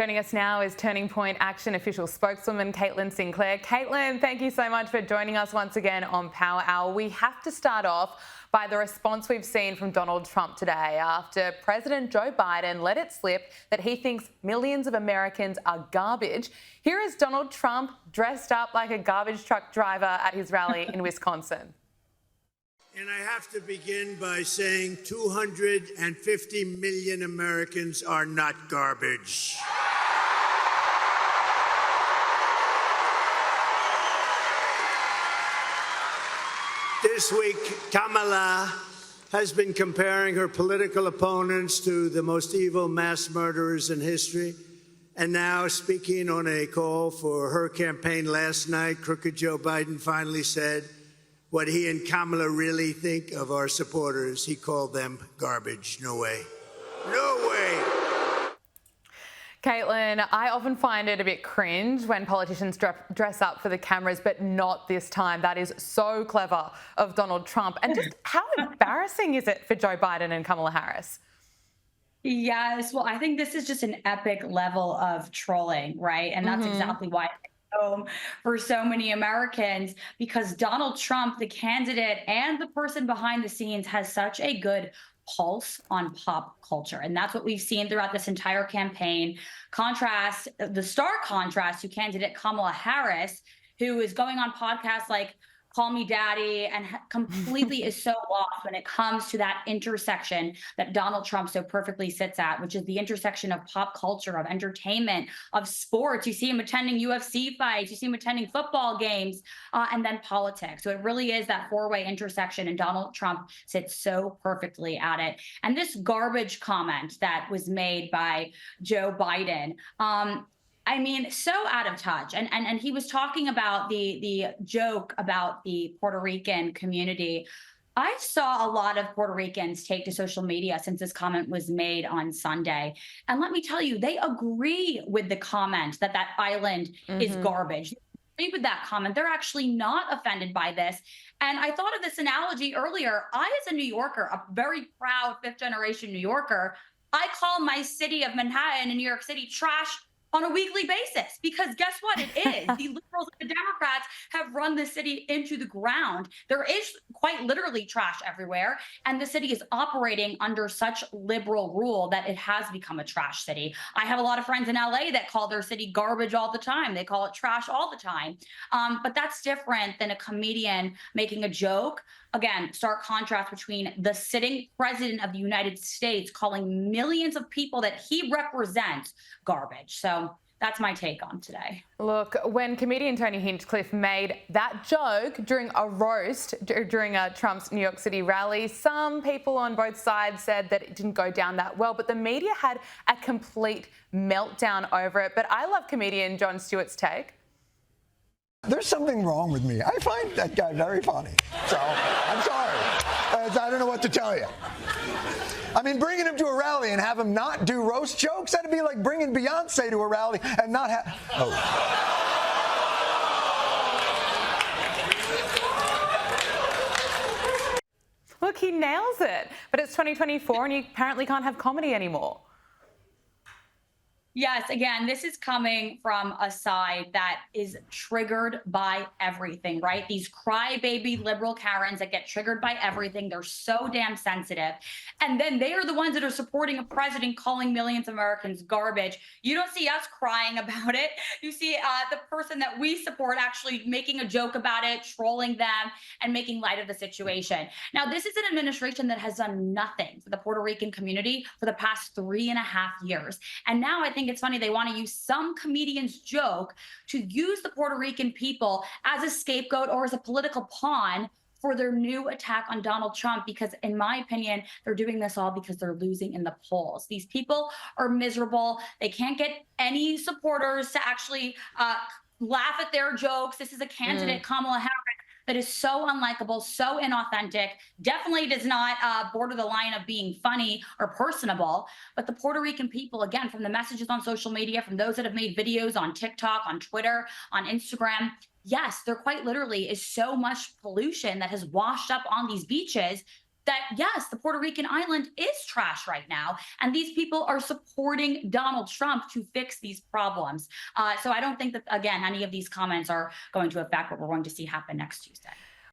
Joining us now is Turning Point Action official spokeswoman Caitlin Sinclair. Caitlin, thank you so much for joining us once again on Power Hour. We have to start off by the response we've seen from Donald Trump today after President Joe Biden let it slip that he thinks millions of Americans are garbage. Here is Donald Trump dressed up like a garbage truck driver at his rally in Wisconsin. And I have to begin by saying 250 million Americans are not garbage. This week, Kamala has been comparing her political opponents to the most evil mass murderers in history. And now, speaking on a call for her campaign last night, crooked Joe Biden finally said what he and Kamala really think of our supporters. He called them garbage. No way. No way. Caitlin, I often find it a bit cringe when politicians dress up for the cameras, but not this time. That is so clever of Donald Trump. And just how embarrassing is it for Joe Biden and Kamala Harris? Yes, well, I think this is just an epic level of trolling, right? And that's exactly why it's home for so many Americans, because Donald Trump, the candidate and the person behind the scenes, has such a good pulse on pop culture. And that's what we've seen throughout this entire campaign. The stark contrast to candidate Kamala Harris, who is going on podcasts like Call Me Daddy and completely is so lost when it comes to that intersection that Donald Trump so perfectly sits at, which is the intersection of pop culture, of entertainment, of sports. You see him attending UFC fights, you see him attending football games, and then politics. So it really is that four-way intersection, and Donald Trump sits so perfectly at it. And this garbage comment that was made by Joe Biden, I mean, so out of touch. And he was talking about the joke about the Puerto Rican community. I saw a lot of Puerto Ricans take to social media since this comment was made on Sunday. And let me tell you, they agree with the comment that that island is garbage. They agree with that comment. They're actually not offended by this. And I thought of this analogy earlier. I, as a New Yorker, a very proud fifth-generation New Yorker, I call my city of Manhattan in New York City trash on a weekly basis, because guess what it is? The liberals and the Democrats have run the city into the ground. There is quite literally trash everywhere, and the city is operating under such liberal rule that it has become a trash city. I have a lot of friends in LA that call their city garbage all the time. They call it trash all the time. But that's different than a comedian making a joke. Again, stark contrast between the sitting president of the United States calling millions of people that he represents garbage. So that's my take on today. Look, when comedian Tony Hinchcliffe made that joke during a roast during Trump's New York City rally, some people on both sides said that it didn't go down that well, but the media had a complete meltdown over it. But I love comedian Jon Stewart's take. There's something wrong with me. I find that guy very funny. So, I'm sorry. I don't know what to tell you. I mean, bringing him to a rally and have him not do roast jokes, that'd be like bringing Beyonce to a rally and not have... Oh. Look, he nails it. But it's 2024 and you apparently can't have comedy anymore. Yes, again, this is coming from a side that is triggered by everything, right? These crybaby liberal Karens that get triggered by everything. They're so damn sensitive. And then they are the ones that are supporting a president calling millions of Americans garbage. You don't see us crying about it. You see the person that we support actually making a joke about it, trolling them, and making light of the situation. Now, this is an administration that has done nothing for the Puerto Rican community for the past 3.5 years. And now I think it's funny they want to use some comedian's joke to use the Puerto Rican people as a scapegoat or as a political pawn for their new attack on Donald Trump, because in my opinion, they're doing this all because they're losing in the polls. These people are miserable. They can't get any supporters to actually laugh at their jokes. This is a candidate, Kamala Harris, that is so unlikable, so inauthentic, definitely does not border the line of being funny or personable. But the Puerto Rican people, again, from the messages on social media, from those that have made videos on TikTok, on Twitter, on Instagram, yes, there quite literally is so much pollution that has washed up on these beaches that, yes, the Puerto Rican island is trash right now. And these people are supporting Donald Trump to fix these problems. So I don't think that, again, any of these comments are going to affect what we're going to see happen next Tuesday.